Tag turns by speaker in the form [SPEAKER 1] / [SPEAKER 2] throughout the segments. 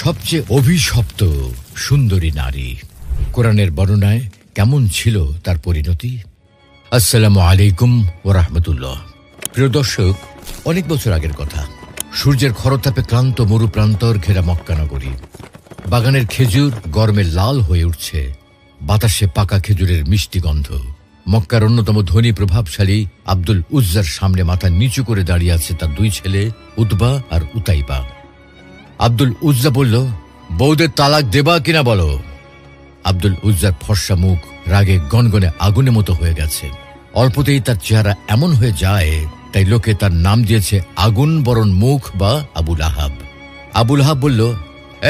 [SPEAKER 1] সবচেয়ে অভিশপ্ত সুন্দরী নারী। কোরআনের বর্ণনায় কেমন ছিল তার পরিণতি? আসসালামু আলাইকুম ওয়া রাহমাতুল্লাহ। প্রিয় দর্শক, অনেক বছর আগের কথা। সূর্যের খরতাপে ক্লান্ত মরুপ্রান্তর ঘেরা মক্কা নগরী। বাগানের খেজুর গরমে লাল হয়ে উঠছে, বাতাসে পাকা খেজুরের মিষ্টি গন্ধ। মক্কার অন্যতম ধনী প্রভাবশালী আব্দুল উজ্জার সামনে মাথা নিচু করে দাঁড়িয়ে আছে তার দুই ছেলে উতবা আর উতাইবা। আব্দুল উজ্জা বলল, বউদের তালাক দেবা কিনা বলো। আব্দুল উজ্জার ফর্সা মুখ রাগে গনগনে আগুনের মতো হয়ে গেছে। অল্পতেই তার চেহারা এমন হয়ে যায়, তাই লোকে তার নাম দিয়েছে আগুন বরণ মুখ বা আবুল আহাব। আবুল আহাব বলল,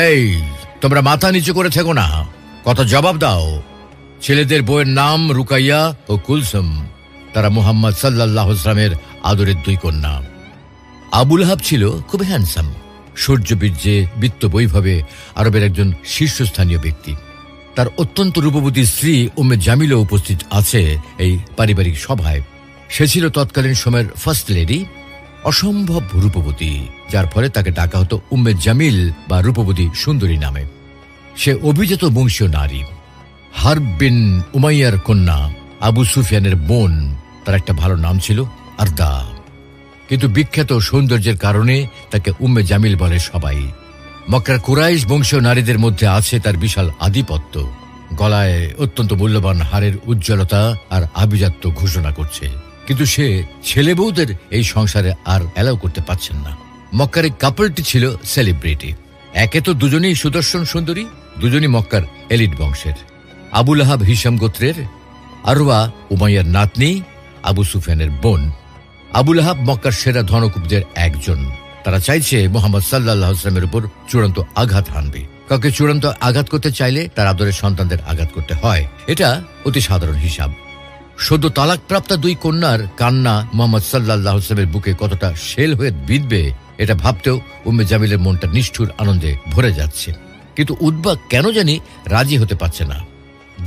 [SPEAKER 1] এই তোমরা মাথা নিচু করে থেকো না, কথা জবাব দাও। ছেলেদের বইয়ের নাম রুকাইয়া ও কুলসুম। তারা মুহাম্মদ সাল্লাল্লাহু আলাইহি ওয়াসাল্লামের আদরের দুই কন্যা। আবুল আহাব ছিল খুব হ্যান্ডসাম, সূর্যবীর্যে বিত্ত বৈভবে আরবের একজন শীর্ষস্থানীয় ব্যক্তি। তার অত্যন্ত রূপবতী স্ত্রী উম্মে জামিলও উপস্থিত আছে এই পারিবারিক সভায়। সে ছিল তৎকালীন সময়ের ফার্স্ট লেডি, অসম্ভব রূপবতী, যার ফলে তাকে ডাকা হতো উম্মে জামিল বা রূপবতী সুন্দরী নামে। সে অভিজাত বংশীয় নারী, হারব বিন উমাইয়ার কন্যা, আবু সুফিয়ানের বোন। তার একটা ভালো নাম ছিল আরদা, কিন্তু বিখ্যাত সৌন্দর্যের কারণে তাকে উম্মে জামিল বলে সবাই। মক্কার কুরাইশ বংশীয় নারীদের মধ্যে আছে তার বিশাল আধিপত্য। গলায় অত্যন্ত মূল্যবান হারের উজ্জ্বলতা আর আভিজাত্য ঘোষণা করছে, কিন্তু সে ছেলে বউদের এই সংসারে আর অ্যালাউ করতে পারছেন না। মক্কার এই কাপলটি ছিল সেলিব্রিটি। একে তো দুজনেই সুদর্শন সুন্দরী, দুজনই মক্কার এলিট বংশের। আবুল আহাব হিশাম গোত্রের, আরওয়া উমাইয়ার নাতনি, আবু সুফিয়ানের বোন। আবুল আহাব মক্কার সেরা ধনকুবদের একজন। তারা চাইছে মুহাম্মদ সাল্লাল্লাহু আলাইহি ওয়াসাল্লামের উপর চূড়ান্ত আঘাত হানবে। কাউকে চূড়ান্ত আঘাত করতে চাইলে তার আদরের সন্তানদের আঘাত করতে হয়, এটা অতি সাধারণ হিসাব। সদ্য তালাকপ্রাপ্ত দুই কন্যার কান্না মুহাম্মদ সাল্লাল্লাহু আলাইহি ওয়াসাল্লামের বুকে কতটা শেল হয়ে বিঁধবে, এটা ভাবতেও উম্মে জামিলের মনটা নিষ্ঠুর আনন্দে ভরে যাচ্ছে। কিন্তু উতবা কেন জানি রাজি হতে পারছে না।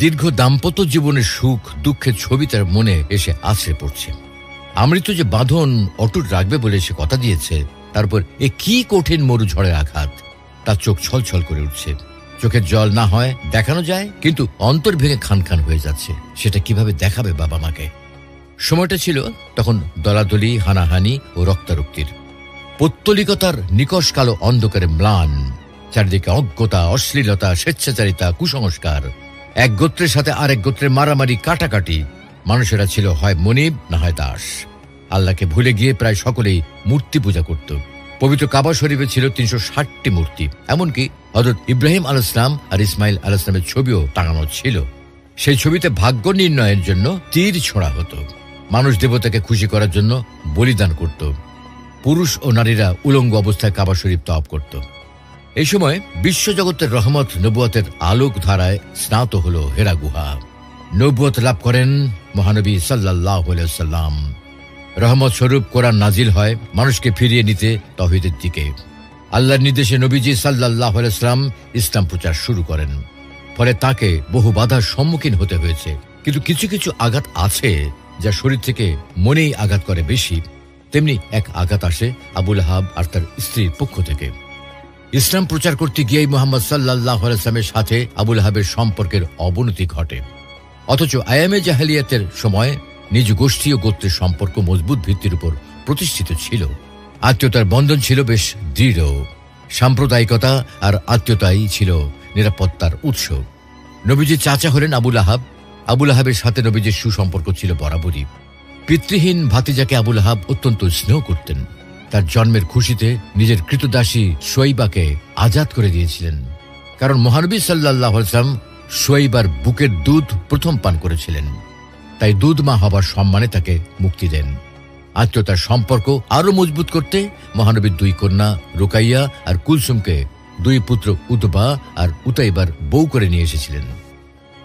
[SPEAKER 1] দীর্ঘ দাম্পত্য জীবনের সুখ দুঃখের ছবি তার মনে এসে আছড়ে পড়ছে। আমৃত্যু যে বাঁধন অটুট রাখবে বলে সে কথা দিয়েছে, তারপর এ কি কঠিন মরু ঝড়ের আঘাত। তার চোখ ছলছল করে উঠছে। চোখের জল না হয় দেখানো যায়, কিন্তু অন্তর ভেঙে খান খান হয়ে যাচ্ছে। সেটা কিভাবে দেখাবে বাবা মাকে? সময়টা ছিল তখন দলাদলি, হানাহানি ও রক্তারক্তির। পৌত্তলিকতার নিকষ কালো অন্ধকারে ম্লান। চারিদিকে অজ্ঞতা, অশ্লীলতা, স্বেচ্ছাচারিতা, কুসংস্কার। এক গোত্রের সাথে আরেক গোত্রের মারামারি, কাটাকাটি। মানুষেরা ছিল হয় মনিব না হয় দাস। আল্লাহকে ভুলে গিয়ে প্রায় সকলেই মূর্তি পূজা করত। পবিত্র কাবা শরীফে ছিল ৩৬০টি মূর্তি। এমনকি হযরত ইব্রাহিম আলাইহিস সালাম আর ইসমাইল আলাইহিস সালামের ছবিও টাঙানো ছিল। সেই ছবিতে ভাগ্য নির্ণয়ের জন্য তীর ছোড়া হতো। মানুষ দেবতাকে খুশি করার জন্য বলিদান করত। পুরুষ ও নারীরা উলঙ্গ অবস্থায় কাবা শরীফ তওয়াফ করত। এই সময় বিশ্বজগতের রহমত নবুয়তের আলোক ধারায় স্নাত হল হেরা গুহা। নবুয়ত লাভ করেন মহানবী সাল্লাল্লাহু আলাইহি ওয়াসাল্লাম। রহমত স্বরূপ কোরআন নাজিল হয় মানুষকে ফিরিয়ে নিতে তাওহীদের দিকে। আল্লাহর নির্দেশে নবীজি সাল্লাল্লাহু আলাইহি ওয়াসাল্লাম ইসলাম প্রচার শুরু করেন। ফলে তাকে বহু বাধার সম্মুখীন হতে হয়েছে। কিন্তু কিছু কিছু আঘাত আছে যা শরীর থেকে মনেই আঘাত করে বেশি। তেমনি এক আঘাত আসে আবুল আহাব আর তার স্ত্রীর পক্ষ থেকে। ইসলাম প্রচার করতে গিয়েই মুহাম্মদ সাল্লাল্লাহু আলাইহি ওয়াসাল্লামের সাথে আবুল আহাবের সম্পর্কের অবনতি ঘটে। অথচ আয়ামে জাহেলিয়াতের সময় নিজ গোষ্ঠী ও গোত্রের সম্পর্ক মজবুত ভিত্তির উপর প্রতিষ্ঠিত ছিল। আত্মীয়তার বন্ধন ছিল বেশ দৃঢ়। সাম্প্রদায়িকতা আর আত্মীয়তাই ছিল নিরাপত্তার উৎস। নবীজির চাচা হলেন আবুল আহাব। আবুল আহাবের সাথে নবীজির সুসম্পর্ক ছিল বরাবরই। পিতৃহীন ভাতিজাকে আবুল আহাব অত্যন্ত স্নেহ করতেন। তার জন্মের খুশিতে নিজের কৃতদাসী সুয়াইবাকে আজাদ করে দিয়েছিলেন, কারণ মহানবী সাল্লাল্লাহু আলাইহি ওয়াসাল্লাম সুয়াইবার বুকের দুধ প্রথম পান করেছিলেন। তাই দুধ মা হবার সম্মানে তাকে মুক্তি দেন। আত্মীয়তার সম্পর্ক আরো মজবুত করতে মহানবীর দুই কন্যা রুকাইয়া আর কুলসুমকে দুই পুত্র উতবা আর উতাইবার বউ করে নিয়ে এসেছিলেন।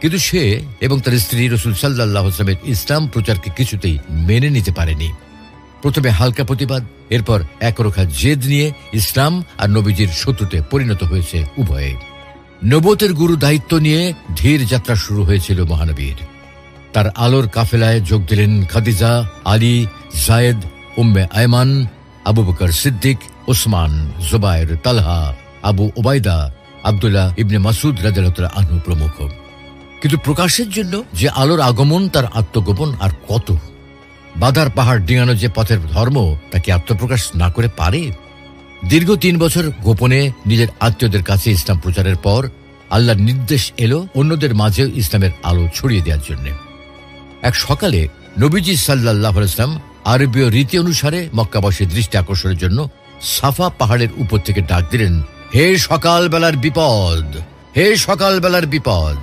[SPEAKER 1] কিন্তু সে এবং তার স্ত্রী রাসূল সাল্লাল্লাহু আলাইহি ওয়াসাল্লামের ইসলাম প্রচারকে কিছুতেই মেনে নিতে পারেনি। প্রথমে হালকা প্রতিবাদ, এরপর একরোখা জেদ নিয়ে ইসলাম আর নবীজির শত্রুতে পরিণত হয়েছে উভয়ে। নবুয়তের গুরু দায়িত্ব নিয়ে ধীর যাত্রা শুরু হয়েছিল মহানবীর। তার আলোর কাফেলায় যোগ দিলেন খাদিজা, আলী, জায়েদ, উম্মে আয়মান, আবু বকর সিদ্দিক, ওসমান, জুবায়ের, তালহা, আবু ওবায়দা, আব্দুল্লাহ ইবনে মাসুদ রাদিয়াল্লাহু আনহু প্রমুখ। কিন্তু প্রকাশের জন্য যে আলোর আগমন, তার আত্মগোপন আর কত! বাধার পাহাড় ডিঙানো যে পথের ধর্ম, তাকে আত্মপ্রকাশ না করে পারে? দীর্ঘ 3 বছর গোপনে নিজের আত্মীয়দের কাছে ইসলাম প্রচারের পর আল্লাহর নির্দেশ এলো অন্যদের মাঝেও ইসলামের আলো ছড়িয়ে দেওয়ার জন্য। এক সকালে নবীজি সাল্লাল্লাহু আলাইহি ওয়াসাল্লাম আরবীয় রীতি অনুসারে মক্কাবাসীর দৃষ্টি আকর্ষণের জন্য সাফা পাহাড়ের উপর থেকে ডাক দিলেন, হে সকালবেলার বিপদ, হে সকালবেলার বিপদ।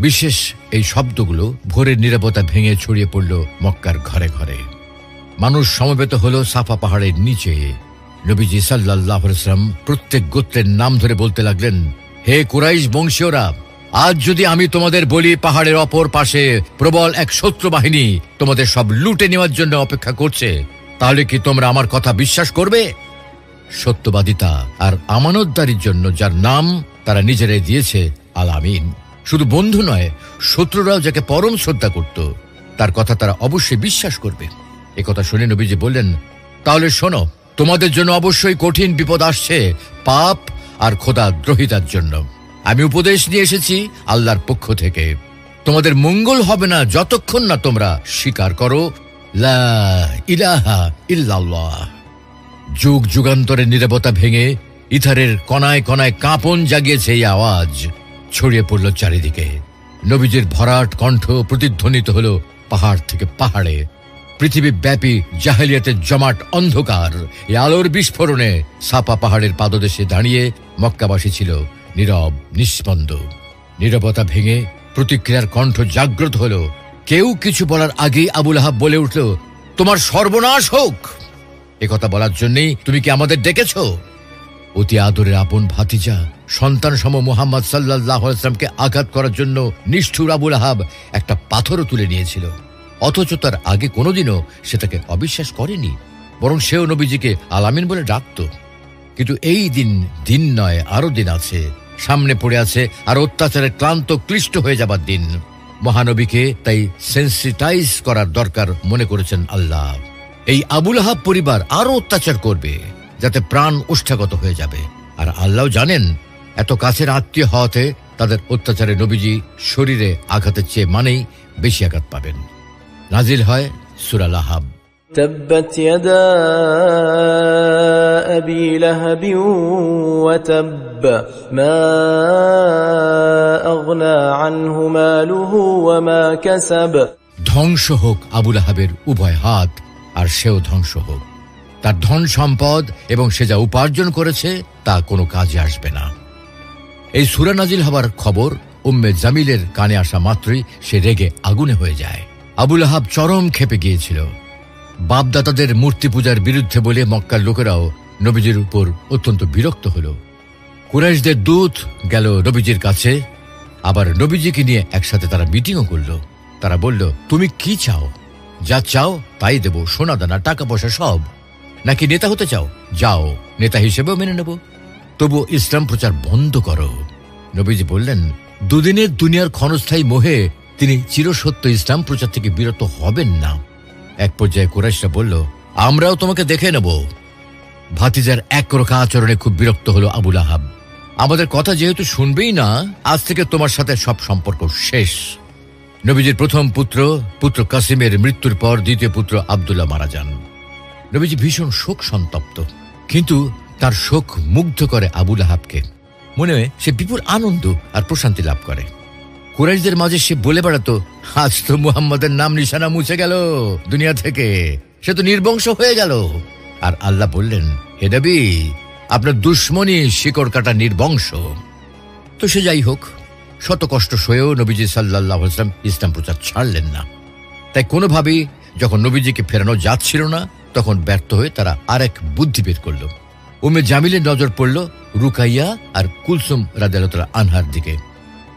[SPEAKER 1] বিশেষ এই শব্দগুলো ভোরের নীরবতা ভেঙে ছড়িয়ে পড়ল মক্কার ঘরে ঘরে। মানুষ সমবেত হলো সাফা পাহাড়ের নিচে। নবীজি সাল্লাল্লাহু আলাইহি ওয়াসাল্লাম প্রত্যেক গোত্রের নাম ধরে বলতে লাগলেন, হে কুরাইশ বংশীয়রা, আজ যদি আমি তোমাদের বলি পাহাড়ের অপর পাশে প্রবল এক শত্রু বাহিনী তোমাদের সব লুটে নেওয়ার জন্য অপেক্ষা করছে, তাহলে কি তোমরা আমার কথা বিশ্বাস করবে? সত্যবাদিতা আর আমানতদারির জন্য যার নাম তারা নিজেরাই দিয়েছে আল আমিন। শুধু বন্ধু নয়, শত্রুরাও যাকে পরম শ্রদ্ধা করত, তার কথা তারা অবশ্যই বিশ্বাস করবে। একথা শুনে নবীজি বললেন, তাহলে শোনো, তোমাদের জন্য অবশ্যই কঠিন বিপদ আসছে পাপ আর খোদা দ্রোহিতার জন্য। আমি উপদেশ নিয়ে এসেছি আল্লাহর পক্ষ থেকে। তোমাদের মঙ্গল হবে না যতক্ষণ না তোমরা স্বীকার করো লা ইলাহা ইল্লাল্লাহ। যুগ যুগান্তরের নীরবতা ভেঙে ইথারের কণায় কণায় কাঁপন জাগিয়েছে এই আওয়াজ, ছড়িয়ে পড়ল চারিদিকে। নবীজির ভরাট কণ্ঠ প্রতিধ্বনিত হলো পাহাড় থেকে পাহাড়ে। পৃথিবী ব্যাপী জাহেলিয়াতের জমাট অন্ধকার এই আলোর বিস্ফোরণে সাফা পাহাড়ের পাদদেশে দাঁড়িয়ে মক্কাবাসী ছিল নীরব, নিস্পন্দ। নীরবতা ভেঙে প্রতিক্রিয়ার কণ্ঠ জাগ্রত হলো। কেউ কিছু বলার আগেই আবু লাহাব বলে উঠল, তোমার সর্বনাশ হোক। একথা বলার জন্যই তুমি কি আমাদের ডেকেছ? অতি আদরের আপন ভাতিজা, সন্তান সম মুহাম্মদ সাল্লাল্লাহু আলাইহি ওয়াসাল্লামকে আঘাত করার জন্য নিষ্ঠুর আবু লাহাব একটা পাথরও তুলে নিয়েছিল। অথচ তার আগে কোনোদিনও সে তাকে অবিশ্বাস করেনি, বরং সেও নবীজিকে আল আমিন বলে ডাকত। কিন্তু এই দিন নয়, আরো দিন আছে, সামনে পড়ে আছে আর অত্যাচারের ক্লান্ত ক্লিষ্ট হয়ে যাবার দিন। মহানবীকে তাই সেন্সিটাইজ করার দরকার মনে করেছেন আল্লাহ। এই আবু লাহাব পরিবার আরো অত্যাচার করবে, যাতে প্রাণ ওষ্ঠাগত হয়ে যাবে। আর আল্লাহ জানেন, এত কাছের আত্মীয় হওয়াতে তাদের অত্যাচারে নবীজি শরীরে আঘাতের চেয়ে মানেই বেশি আঘাত পাবেন। নাজিল হয় সূরা লাহাব।
[SPEAKER 2] تبت يدا أبي لهب وتب ما أغنى عنه ماله وما كسب।
[SPEAKER 1] ধ্বংস হোক আবু লাহাবের উভয় হাত, আর সেও ধ্বংস হোক। তার ধন সম্পদ এবং সে যা উপার্জন করেছে তা কোনো কাজে আসবে না। এই সূরা নাজিল হবার খবর উম্মে জামিলের কানে আসা মাত্রই সে রেগে আগুনে হয়ে যায়। আবু লাহাব চরম ক্ষেপে গিয়েছিল। বাপদাতাদের মূর্তি পূজার বিরুদ্ধে বলে মক্কার লোকেরাও নবীজির উপর অত্যন্ত বিরক্ত হল। কুরাইশদের দূত গেল নবীজির কাছে, আবার নবীজিকে নিয়ে একসাথে তারা মিটিংও করল। তারা বলল, তুমি কি চাও? যা চাও তাই দেব, সোনা দানা, টাকা পয়সা সব। নাকি নেতা হতে চাও? যাও, নেতা হিসেবেও মেনে নেব, তবু ইসলাম প্রচার বন্ধ করো। নবীজি বললেন, দুদিনের দুনিয়ার ক্ষণস্থায়ী মোহে তিনি চিরসত্য ইসলাম প্রচার থেকে বিরত হবেন না। এক পর্যায়ে কুরাইশরা বলল, আমরাও তোমাকে দেখে নেব। ভাতিজার একরোখা আচরণে খুব বিরক্ত হলো আবু লাহাব। আমাদের কথা যেহেতু শুনবেই না, আজ থেকে তোমার সাথে সব সম্পর্ক শেষ। নবীজির প্রথম পুত্র কাসিমের মৃত্যুর পর দ্বিতীয় পুত্র আব্দুল্লাহ মারা যান। নবীজি ভীষণ শোক সন্তপ্ত, কিন্তু তার শোক মুগ্ধ করে আবু লাহাবকে। মনে হয় সে বিপুল আনন্দ আর প্রশান্তি লাভ করে। কুরাইশদের মাঝে সে বলে বেড়াতো, আজ তো মুহাম্মদের নাম নিশানা মুছে গেল দুনিয়া থেকে, সে তো নির্বংশ হয়ে গেল। আর আল্লাহ বললেন, হে নবী, আপনার দুশ্মনী শিকড় কাটা নির্বংশ। তো সে যাই হোক, শত কষ্ট সয়েও নবীজি সাল্লাল্লাহু আলাইহি ওয়াসাল্লাম ইসলাম প্রচার ছাড়লেন না। তাই কোনোভাবেই যখন নবীজিকে ফেরানো যাচ্ছিল না, তখন ব্যর্থ হয়ে তারা আরেক বুদ্ধি বের করল। উম্মে জামিলের নজর পড়ল রুকাইয়া আর কুলসুম রাদিয়াল্লাহু আনহার দিকে।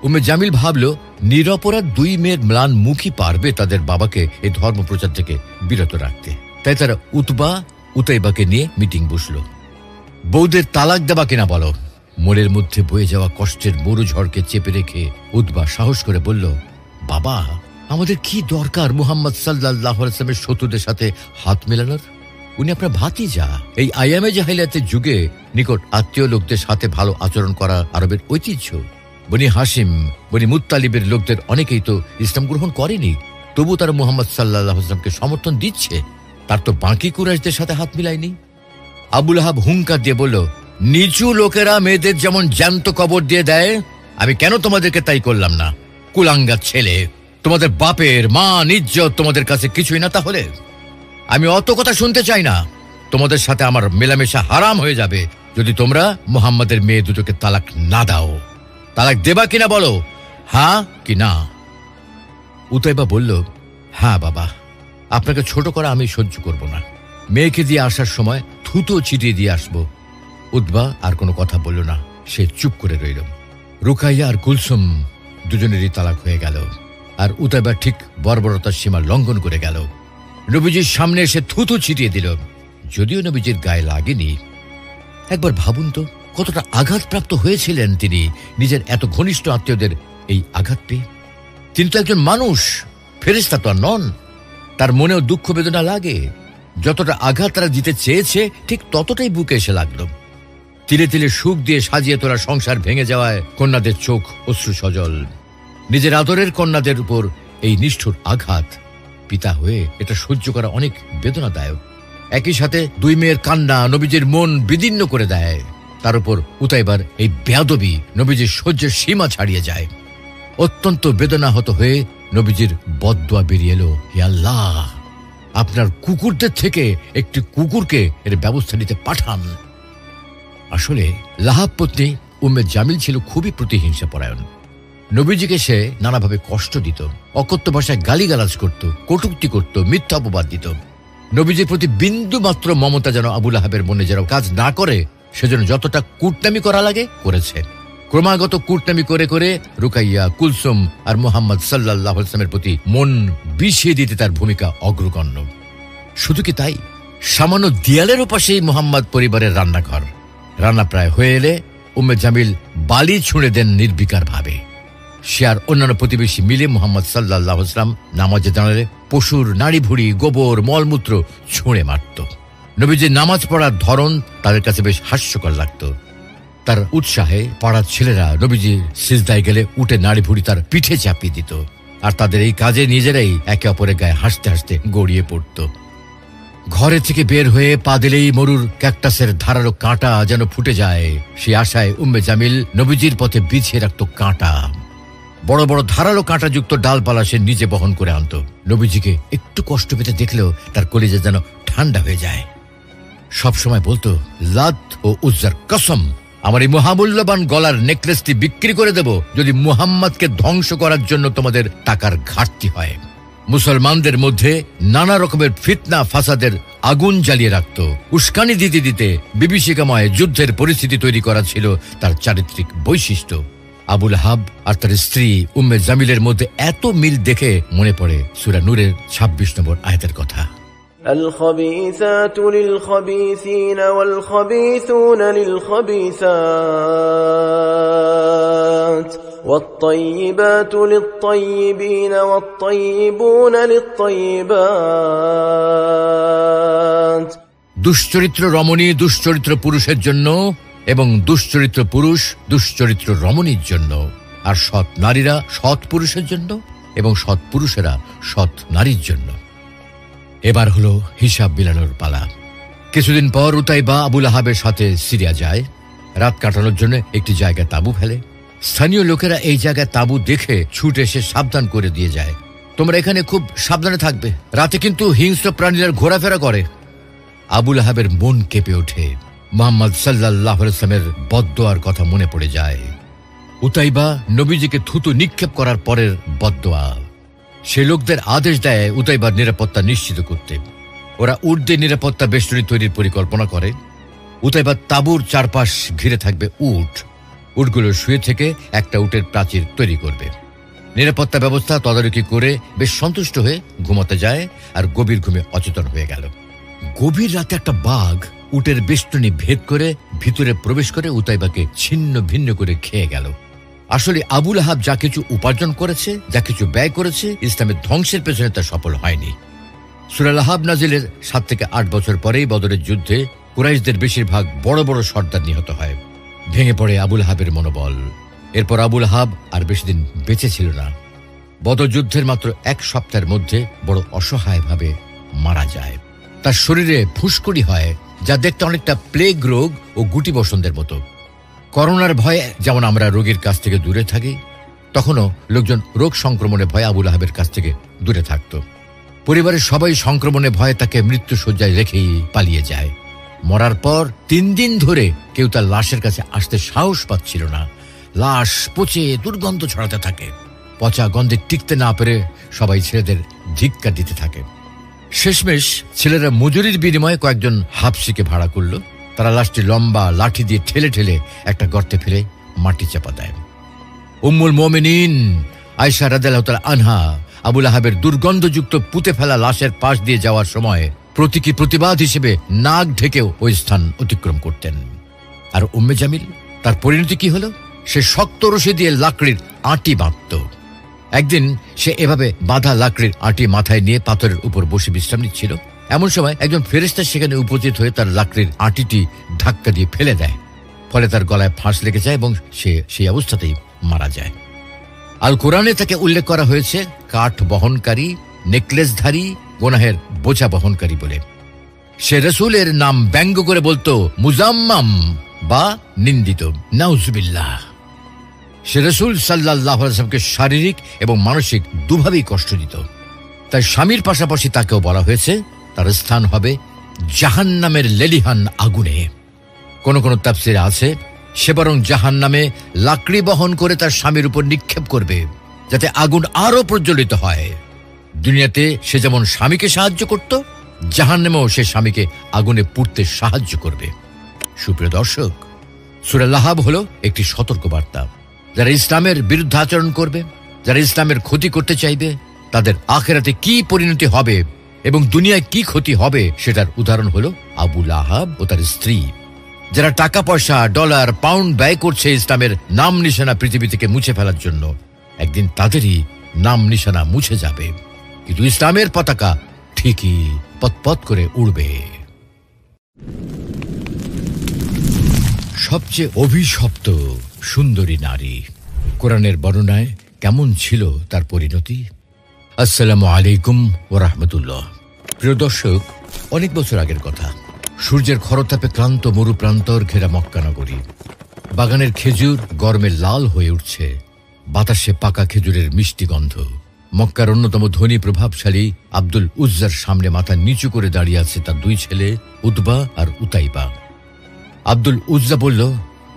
[SPEAKER 1] উম্মে জামিল ভাবল, নিরপরাধ 2 মেয়ের ম্লান মুখই পারবে তাদের বাবাকে এই ধর্ম প্রচার থেকে বিরত রাখতে। তাই তারা উতাইবাকে নিয়ে মিটিং বসল। বৌদের তালাক দেবা কিনা বলো। মোড়ের মধ্যে বয়ে যাওয়া কষ্টের মরু ঝড়কে চেপে রেখে উতবা সাহস করে বলল, বাবা, আমাদের কি দরকার মুহাম্মদ সাল্লাল্লাহু আলাইহি ওয়াসাল্লামের শত্রুদের সাথে হাত মেলানোর? উনি আপনার ভাতিজা। এই আইয়ামে জাহেলিয়াতের যুগে নিকট আত্মীয় লোকদের সাথে ভালো আচরণ করা আরবের ঐতিহ্য। বনি হাশিম, বনি মুত্তালিবের লোকদের অনেকেই তো ইসলাম গ্রহণ করেনি, তবু তারা মুহাম্মদ সাল্লাল্লাহু আলাইহি ওয়াসাল্লামকে সমর্থন দিচ্ছে। তার তো বাকি কুরাইশদের সাথে হাত মিলায়নি। আবু লাহাব হুঙ্কার দিয়ে বলল, নিচু লোকেরা মেয়েদের যেমন জ্যান্ত কবর দিয়ে দেয়, আমি কেন তোমাদেরকে তাই করলাম না? কুলাঙ্গার ছেলে, তোমাদের বাপের মান ইজ্জত তোমাদের কাছে কিছুই না। তাহলে আমি অত কথা শুনতে চাই না। তোমাদের সাথে আমার মেলামেশা হারাম হয়ে যাবে যদি তোমরা মুহাম্মাদের মেয়ে দুটোকে তালাক না দাও। তালাক দেবা কিনা বলো, হ্যাঁ কি না? উতাইবা বলল, হ্যাঁ বাবা, আপনাকে ছোট করা আমি সহ্য করব না। মেয়েকে দিয়ে আসার সময় থুতো ছিটিয়ে দিয়ে আসবো। উতবা আর কোনো কথা বলল না, সে চুপ করে রইল। রুকাইয়া আর কুলসুম দুজনেরই তালাক হয়ে গেল, আর উতাইবা ঠিক বর্বরতার সীমা লঙ্ঘন করে গেল। নবীজির সামনে এসে থুতু ছিটিয়ে দিল, যদিও নবীজির গায়ে লাগেনি। একবার ভাবুন তো, কতটা আঘাতপ্রাপ্ত হয়েছিলেন তিনি নিজের এত ঘনিষ্ঠ আত্মীয়দের এই আঘাত পেয়ে। তিনি তো একজন মানুষ, ফেরেশতা তো আর নন। তার মনেও দুঃখ বেদনা লাগে। যতটা আঘাত তারা দিতে চেয়েছে ঠিক ততটাই বুকে এসে লাগলো। তিলে তিলে সুখ দিয়ে সাজিয়ে তোলা সংসার ভেঙে যাওয়ায় কন্যাদের চোখ অশ্রু সজল। নিজের আদরের কন্যাদের উপর এই নিষ্ঠুর আঘাত, পিতা হয়ে এটা সহ্য করা অনেক বেদনাদায়ক। একই সাথে দুই মেয়ের কান্না নবীজির মন বিদীর্ণ করে দেয়। তার উপর উতাইবার এই বেয়াদবি নবীজির সহ্যের সীমা ছাড়িয়ে যায়। অত্যন্ত বেদনাহত হয়ে নবীজির বদদোয়া বেরিয়ে এলো, হে আল্লাহ, আপনার কুকুরদের থেকে একটি কুকুরকে এর ব্যবস্থা নিতে পাঠান। আসলে লাহাব পত্নী উম্মে জামিল ছিল খুবই প্রতিহিংসা পরায়ণ। নবীজিকে সে নানাভাবে কষ্ট দিত, অকথ্য ভাষায় গালিগালাজ করত, কটূক্তি করত, মিথ্যা অপবাদ দিত। নবীজির প্রতি বিন্দু মাত্র মমতা যেন আবু লাহাবের মনে যেন কাজ না করে, সেজন্য যতটা কুটনামি করা লাগে করেছে। ক্রমাগত কুটনামি করে করে রুকাইয়া, কুলসুম আর মুহাম্মদ সাল্লাল্লাহু আলাইহি ওয়াসাল্লামের প্রতি মন বিষিয়ে দিতে তার ভূমিকা অগ্রগণ্য। শুধু কি তাই, সামান্য দেয়ালের ওপাশেই মুহাম্মদ পরিবারের রান্নাঘর। রান্না প্রায় হয়ে এলে উম্মে জামিল বালি ছুঁড়ে দেন নির্বিকার ভাবে। সে আর অন্যান্য প্রতিবেশী মিলে মুহাম্মদ সাল্লাল্লাহু আলাইহি ওয়াসাল্লাম নামাজে দাঁড়ালে পশুর নাড়ি ভুড়ি, গোবর, মলমূত্র ছুঁড়ে মারত। নবীজির নামাজ পড়ার ধরন তাদের কাছে বেশ হাস্যকর লাগত। তার উৎসাহে পাড়ার ছেলেরা নবীজি সিজদায় গেলে উঠে নাড়ি ভুড়ি তার পিঠে চাপিয়ে দিত, আর তাদের এই কাজে নিজেরাই একে অপরের গায়ে হাসতে হাসতে গড়িয়ে পড়ত। ঘরে থেকে বের হয়ে পা দিলেই মরুর ক্যাকটাসের ধারালো কাঁটা যেন ফুটে যায়, সে আশায় উম্মে জামিল নবীজির পথে বিছিয়ে রাখত কাঁটা। বড় বড় ধারালো কাঁটাযুক্ত ডালপালা সে নিজে বহন করে আনত। নবীজিকে একটু কষ্ট পেতে দেখলেও তার কলিজা যেন ঠান্ডা হয়ে যায়। সবসময় বলতো, লাত ও উজ্জার কসম, আমার এই মহামূল্যবান গলার নেকলেসটি বিক্রি করে দেব যদি মুহাম্মদকে ধ্বংস করার জন্য তোমাদের টাকার ঘাটতি হয়। মুসলমানদের মধ্যে নানা রকমের ফিতনা ফাসাদের আগুন জ্বালিয়ে রাখত। উস্কানি দিতে দিতে বিভীষিকাময় যুদ্ধের পরিস্থিতি তৈরি করা ছিল তার চারিত্রিক বৈশিষ্ট্য। আবু লাহাব আর তার স্ত্রী উম্মে জামিলের মধ্যে এত মিল দেখে মনে পড়ে সূরা নূরের ২৬ নম্বর আয়াতের কথা।
[SPEAKER 2] الخبيثات للخبيثين والخبيثون للخبيثات والطيبات للطيبين والطيبون للطيبات।
[SPEAKER 1] দুশ্চরিত্র রমণী দুশ্চরিত্র পুরুষের জন্য এবং দুশ্চরিত্র পুরুষ দুশ্চরিত্র রমণীর জন্য, আর সৎ নারীরা সৎ পুরুষের জন্য এবং সৎ পুরুষেরা সৎ নারীর জন্য। এবার হলো হিসাব মিলানোর পালা। কিছুদিন পর উতাইবা আবু লাহাবের সাথে সিরিয়া যায়। রাত কাটানোর জন্য একটি জায়গায় তাঁবু ফেলে। স্থানীয় লোকেরা এই জায়গায় তাঁবু দেখে ছুটে এসে সাবধান করে দিয়ে যায়, তোমরা এখানে খুব সাবধানে থাকবে, রাতে কিন্তু হিংস্র প্রাণীরা ঘোরাফেরা করে। আবু লাহাবের মন কেঁপে ওঠে। মুহাম্মদ সাল্লাল্লাহু আলাইহি ওয়াসাল্লামের বদদোয়ার কথা মনে পড়ে যায়। উতাইবা নবীজিকে থুতু নিক্ষেপ করার পরের বদদোয়া। সে লোকদের আদেশ দেয় উতাইবার নিরাপত্তা নিশ্চিত করতে। ওরা উটদের নিরাপত্তা বেষ্টনী তৈরির পরিকল্পনা করে। উতাইবার তাঁবুর চারপাশ ঘিরে থাকবে উট। উটগুলো শুয়ে থেকে একটা উটের প্রাচীর তৈরি করবে। নিরাপত্তা ব্যবস্থা তদারকি করে বেশ সন্তুষ্ট হয়ে ঘুমাতে যায়, আর গভীর ঘুমে অচেতন হয়ে গেল। গভীর রাতে একটা বাঘ উটের বেষ্টনী ভেদ করে ভিতরে প্রবেশ করে উতাইবাকে ছিন্ন ভিন্ন করে খেয়ে গেল। আসলে আবু লাহাব যা কিছু উপার্জন করেছে, যা কিছু ব্যয় করেছে, ইসলামের ধ্বংসের পেছনে তা সফল হয়নি। সূরা লাহাব নাজিলের ৭ থেকে ৮ বছর পরেই বদরের যুদ্ধে কুরাইশদের বেশিরভাগ বড় বড় সর্দার নিহত হয়। ভেঙে পড়ে আবুল আহাবের মনোবল। এরপর আবুল আহাব আর বেশি দিন বেঁচে ছিল না। বদর যুদ্ধের মাত্র 1 সপ্তাহের মধ্যে বড় অসহায়ভাবে মারা যায়। তার শরীরে ফুসকুড়ি হয়, যা দেখতে অনেকটা প্লেগ রোগ ও গুটি বসন্তের মতো। করোনার ভয়ে যেমন আমরা রোগীর কাছ থেকে দূরে থাকি, তখনও লোকজন রোগ সংক্রমণের ভয়ে আবুল আহাবের কাছ থেকে দূরে থাকত। পরিবারের সবাই সংক্রমণের ভয়ে তাকে মৃত্যুশয্যায় রেখেই পালিয়ে যায়। মরার পর 3 দিন ধরে কেউ তার লাশের কাছে আসতে সাহস পাচ্ছিল না। লাশ পচে দুর্গন্ধ ছড়াতে থাকে। পচা গন্ধে টিকতে না পেরে সবাই ছেলেদের ধিক্কার দিতে থাকে। শেষমেশ ছেলেরা মজুরির বিনিময়ে কয়েকজন হাবশিকে ভাড়া করল। তারা লাশটি লম্বা লাঠি দিয়ে ঠেলে ঠেলে একটা গর্তে ফেলে মাটি চাপা দেয়। উম্মুল মুমিনিন আয়েশা রাদিয়াল্লাহু তাআলা আনহা আবুল আহাবের দুর্গন্ধযুক্ত পুঁতে ফেলা লাশের পাশ দিয়ে যাওয়ার সময় প্রতীকী প্রতিবাদ হিসেবে নাক ঢেকেও ওই স্থান অতিক্রম করতেন। আর উম্মে জামিল, তার পরিণতি কি হলো? সে শক্ত রশি দিয়ে লাকড়ির আঁটি বাঁধত। একদিন সে এভাবে বাঁধা লাকড়ির আঁটি মাথায় নিয়ে পাথরের উপর বসে বিশ্রাম নিচ্ছিল। এমন সময় একজন ফেরেশতা সেখানে উপস্থিত হয়ে তার লাকড়ির আঁটিটি ধাক্কা দিয়ে ফেলে দেয়। ফলে তার গলায় ফাঁস লেগে যায় এবং সে সেই অবস্থাতেই মারা যায়। আল কোরআনে তাকে উল্লেখ করা হয়েছে কাঠ বহনকারী, নেকলেসধারী, গুনাহের বোঝা বহনকারী বলে। সে রাসূলের নাম ব্যঙ্গ করে বলতো মুজাম্মাম বা নিন্দিত। নাউজুবিল্লাহ। সে রাসূল সাল্লাল্লাহু আলাইহি ওয়াসাল্লামকে শারীরিক এবং মানসিক দুভাবেই কষ্ট দিত। তাই স্বামীর পাশাপাশি তাকেও বলা হয়েছে তার স্থান হবে জাহান্নামের লেলিহান আগুনে। কোন কোন তাফসীরে আছে সে বরং জাহান্নামে লাকড়ি বহন করে তার স্বামীর উপর নিক্ষেপ করবে, যাতে আগুন আরো প্রজ্বলিত হয়। দুনিয়াতে সে যেমন স্বামীকে সাহায্য করত, জাহান্নামেও সে স্বামীকে আগুনে পুড়তে সাহায্য করবে। সুপ্রিয় দর্শক, সূরা লাহাব হলো একটি সতর্কবার্তা। যারা ইসলামের বিরুদ্ধে আচরণ করবে, যারা ইসলামের ক্ষতি করতে চাইবে, তাদের আখিরাতে কি পরিণতি হবে এবং দুনিয়ায় কি ক্ষতি হবে সেটার উদাহরণ হলো আবুল আহাব ও তার স্ত্রী। যারা টাকা পয়সা, ডলার, পাউন্ড ব্যয় করছে ইসলামের নাম নিশানা পৃথিবী থেকে মুছে ফেলার জন্য, একদিন তাদেরই নাম নিশানা মুছে যাবে, কিন্তু ইসলামের পতাকা ঠিকই পতপত করে উড়বে। সবচেয়ে অভিশপ্ত সুন্দরী নারী, কোরআনের বর্ণনায় কেমন ছিল তার পরিণতি? আসসালামু আলাইকুম ওয়া রাহমাতুল্লাহ। প্রিয় দর্শক, অনেক বছর আগের কথা। সূর্যের খরতাপে ক্লান্ত মরুপ্রান্তর ঘেরা মক্কা নগরী। বাগানের খেজুর গরমে লাল হয়ে উঠছে, বাতাসে পাকা খেজুরের মিষ্টি গন্ধ। মক্কার অন্যতম ধনী প্রভাবশালী আব্দুল উজ্জার সামনে মাথা নিচু করে দাঁড়িয়ে আছে তার 2 ছেলে উতবা আর উতাইবা। আব্দুল উজ্জা বলল,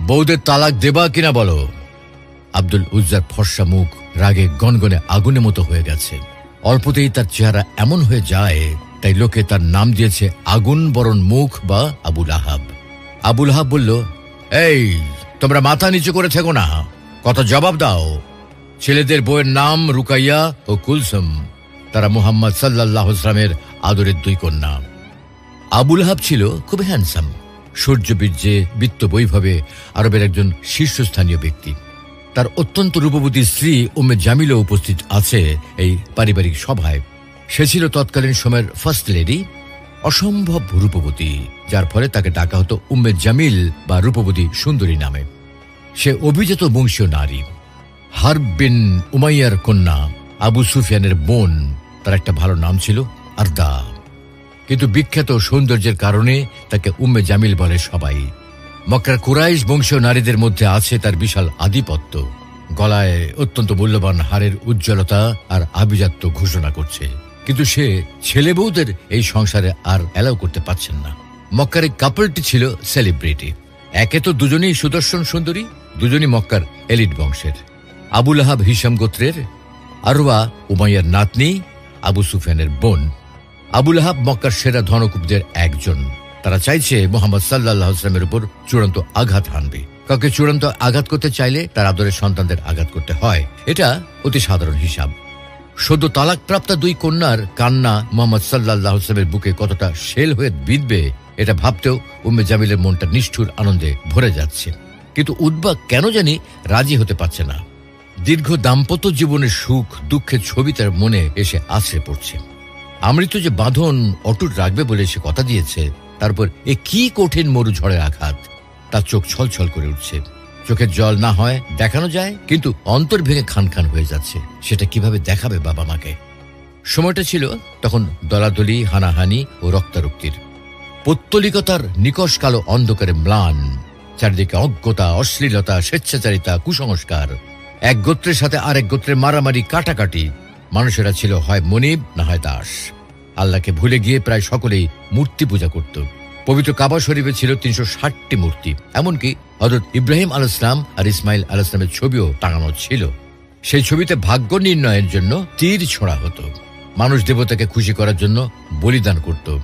[SPEAKER 1] বউদের তালাক দেবা কিনা বলো। আব্দুল উজ্জার ফর্সা মুখ রাগে গনগনে আগুনের মতো হয়ে গেছে। অল্পতেই তার চেহারা এমন হয়ে যায়, তাই লোকে তার নাম দিয়েছে আগুন বরণ মুখ বা আবুল আহাব। আবুল আহাব বলল, এই তোমরা মাথা নিচু করে থেকো না, কথা জবাব দাও। ছেলেদের বউয়ের নাম রুকাইয়া ও কুলসুম। তারা মুহাম্মদ সাল্লাল্লাহু আলাইহি ওয়াসাল্লামের আদরের 2 কন্যা। আবুল আহাব ছিল খুব হ্যান্ডসাম, সূর্যবীর্যে, বিত্ত বৈভবে আরবের একজন শীর্ষস্থানীয় ব্যক্তি। তার অত্যন্ত রূপবতী স্ত্রী উম্মে জামিলও উপস্থিত আছে এই পারিবারিক সভায়। সে ছিল তৎকালীন সময়ের ফার্স্ট লেডি, অসম্ভব রূপবতী, যার ফলে তাকে ডাকা হতো উম্মে জামিল বা রূপবতী সুন্দরী নামে। সে অভিজাত বংশীয় নারী, হারব বিন উমাইয়ার কন্যা, আবু সুফিয়ানের বোন। তার একটা ভালো নাম ছিল আরদা, কিন্তু বিখ্যাত সৌন্দর্যের কারণে তাকে উম্মে জামিল বলে সবাই। মক্কার কুরাইশ বংশীয় নারীদের মধ্যে আছে তার বিশাল আধিপত্য। গলায় অত্যন্ত মূল্যবান হারের উজ্জ্বলতা আর আভিজাত্য ঘোষণা করছে, কিন্তু সে ছেলে বউদের এই সংসারে আর অ্যালাউ করতে পারছেন না। মক্কার এই কাপলটি ছিল সেলিব্রিটি। একে তো দুজনেই সুদর্শন সুন্দরী, দুজনই মক্কার এলিট বংশের। আবুল আহাব হিশাম গোত্রের, আরওয়া উমাইয়ার নাতনি, আবু সুফিয়ানের বোন। আবুল আহাব মক্কার সেরা ধনকুবদের একজন। তারা চাইছে মুহাম্মদ সাল্লাল্লাহু আলাইহি ওয়াসাল্লামের উপর চূড়ান্ত আঘাত হানবে। কাউকে চূড়ান্ত আঘাত করতে চাইলে তার আদরের সন্তানদের আঘাত করতে হয়, এটা অতি সাধারণ হিসাব। সদ্য তালাকপ্রাপ্ত 2 কন্যার কান্না মুহাম্মদ সাল্লাল্লাহু আলাইহি ওয়াসাল্লামের বুকে কতটা শেল হয়ে বিঁধবে, এটা ভাবতেও উম্মে জামিলের মনটা নিষ্ঠুর আনন্দে ভরে যাচ্ছে। কিন্তু উতবা কেন জানি রাজি হতে পারছে না। দীর্ঘ দাম্পত্য জীবনের সুখ দুঃখের ছবি তার মনে এসে আছড়ে পড়ছে। আমৃত্যু যে বাঁধন অটুট রাখবে বলে সে কথা দিয়েছে, তারপর এ কি কঠিন মরু ঝড়ের আঘাত। তার চোখ ছলছল করে উঠছে। চোখের জল না হয় দেখানো যায়, কিন্তু অন্তর ভেঙে খান খান হয়ে যাচ্ছে। সেটা কিভাবে দেখাবে বাবা মাকে? সময়টা ছিল তখন দলাদলি, হানাহানি ও রক্তারক্তির। পৌত্তলিকতার নিকষ কালো অন্ধকারে ম্লান। চারিদিকে অজ্ঞতা, অশ্লীলতা, স্বেচ্ছাচারিতা, কুসংস্কার। এক গোত্রের সাথে আরেক গোত্রের মারামারি, কাটাকাটি। মানুষেরা ছিল হয় মনিব না হয় দাস। আল্লাহকে ভুলে গিয়ে প্রায় সকলেই মূর্তি পূজা করত। পবিত্র কাবা শরীফে ছিল ৩৬০টি মূর্তি। এমনকি হযরত ইব্রাহিম আলাইহিস সালাম আর ইসমাইল আলাইহিস সালামের ছবিও টাঙানো ছিল। সেই ছবিতে ভাগ্য নির্ণয়ের জন্য তীর ছোড়া হতো। মানুষ দেবতাকে খুশি করার জন্য বলিদান করত।